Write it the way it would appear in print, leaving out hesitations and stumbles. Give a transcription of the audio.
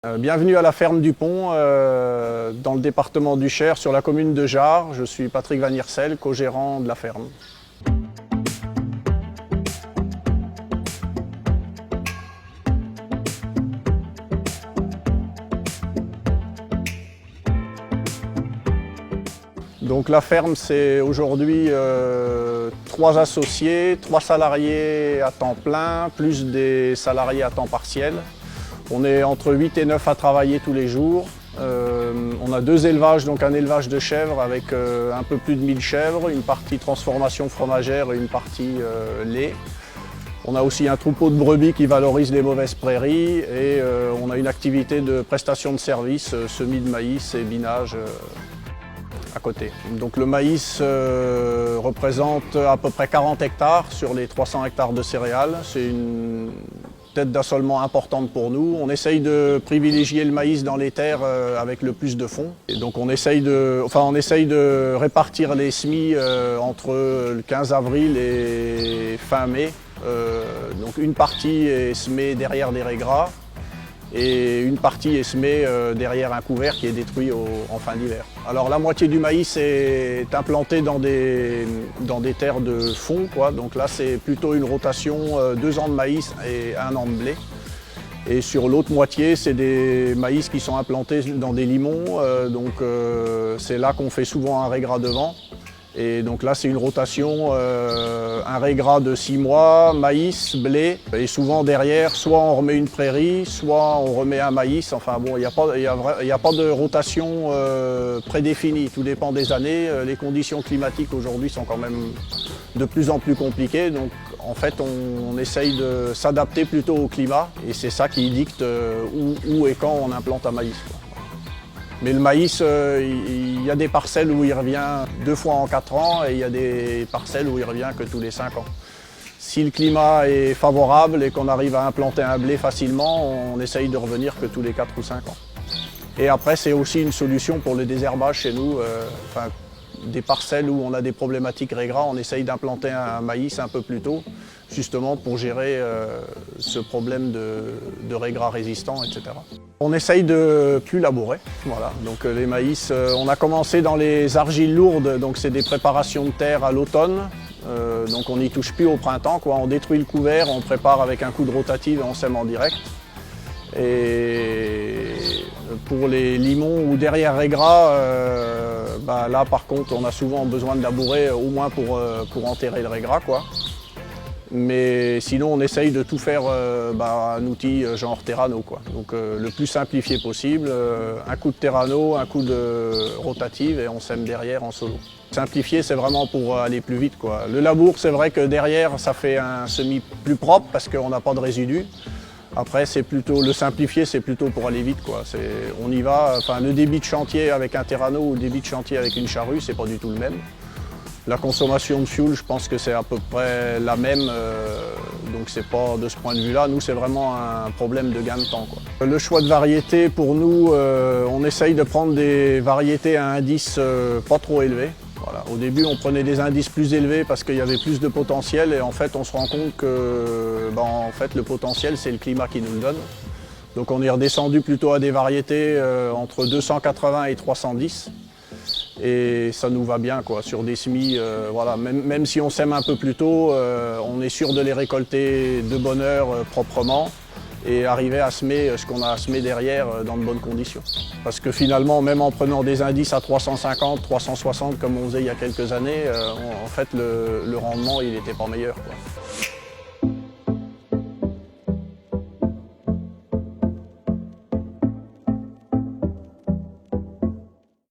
Bienvenue à la ferme du Pont, dans le département du Cher, sur la commune de Jars. Je suis Patrick Van Iersel, co-gérant de la ferme. Donc la ferme, c'est aujourd'hui 3 associés, 3 salariés à temps plein, plus des salariés à temps partiel. On est entre 8 et 9 à travailler tous les jours. On a 2 élevages, donc un élevage de chèvres avec un peu plus de 1000 chèvres, une partie transformation fromagère et une partie lait. On a aussi un troupeau de brebis qui valorise les mauvaises prairies et on a une activité de prestation de services, semis de maïs et binage à côté. Donc le maïs représente à peu près 40 hectares sur les 300 hectares de céréales. C'est une tête d'assolement importante pour nous. On essaye de privilégier le maïs dans les terres avec le plus de fond. Et donc on essaye de répartir les semis entre le 15 avril et fin mai. Donc une partie est semée derrière des raies gras et une partie est semée derrière un couvert qui est détruit en fin d'hiver. Alors la moitié du maïs est implantée dans des terres de fond, quoi. Donc là c'est plutôt une rotation 2 ans de maïs et 1 an de blé. Et sur l'autre moitié, c'est des maïs qui sont implantés dans des limons, c'est là qu'on fait souvent un raies gras devant. Et donc là, c'est une rotation, un raies gras de 6 mois, maïs, blé. Et souvent derrière, soit on remet une prairie, soit on remet un maïs. Enfin bon, il n'y a pas de rotation prédéfinie. Tout dépend des années. Les conditions climatiques aujourd'hui sont quand même de plus en plus compliquées. Donc en fait, on essaye de s'adapter plutôt au climat. Et c'est ça qui dicte où et quand on implante un maïs, quoi. Mais le maïs, il y a des parcelles où il revient 2 fois en 4 ans et il y a des parcelles où il revient que tous les 5 ans. Si le climat est favorable et qu'on arrive à implanter un blé facilement, on essaye de revenir que tous les 4 ou 5 ans. Et après, c'est aussi une solution pour le désherbage chez nous. Des parcelles où on a des problématiques raies gras, on essaye d'implanter un maïs un peu plus tôt, justement pour gérer ce problème de raies gras résistants, etc. On essaye de plus labourer, voilà. Donc les maïs, on a commencé dans les argiles lourdes, donc c'est des préparations de terre à l'automne. Donc on n'y touche plus au printemps, quoi. On détruit le couvert, on prépare avec un coup de rotative et on sème en direct. Et pour les limons ou derrière raies gras, là par contre on a souvent besoin de labourer au moins pour enterrer le raies gras, quoi. Mais sinon on essaye de tout faire un outil genre Terrano, quoi. Donc le plus simplifié possible, un coup de Terrano, un coup de rotative et on sème derrière en solo. Simplifier, c'est vraiment pour aller plus vite, quoi. Le labour, c'est vrai que derrière ça fait un semis plus propre parce qu'on n'a pas de résidus. Après, c'est plutôt le simplifier, c'est plutôt pour aller vite, quoi. On y va. Enfin, le débit de chantier avec un Terrano ou le débit de chantier avec une charrue, c'est pas du tout le même. La consommation de fuel, je pense que c'est à peu près la même, donc c'est pas de ce point de vue-là. Nous, c'est vraiment un problème de gain de temps, quoi. Le choix de variété, pour nous, on essaye de prendre des variétés à indice pas trop élevé. Voilà. Au début, on prenait des indices plus élevés parce qu'il y avait plus de potentiel et en fait, on se rend compte que le potentiel, c'est le climat qui nous le donne. Donc on est redescendu plutôt à des variétés entre 280 et 310 et ça nous va bien, quoi. Sur des semis, voilà. Même si on sème un peu plus tôt, on est sûr de les récolter de bonne heure, proprement, et arriver à semer ce qu'on a à semer derrière dans de bonnes conditions. Parce que finalement, même en prenant des indices à 350, 360 comme on faisait il y a quelques années, en fait le rendement il n'était pas meilleur, quoi.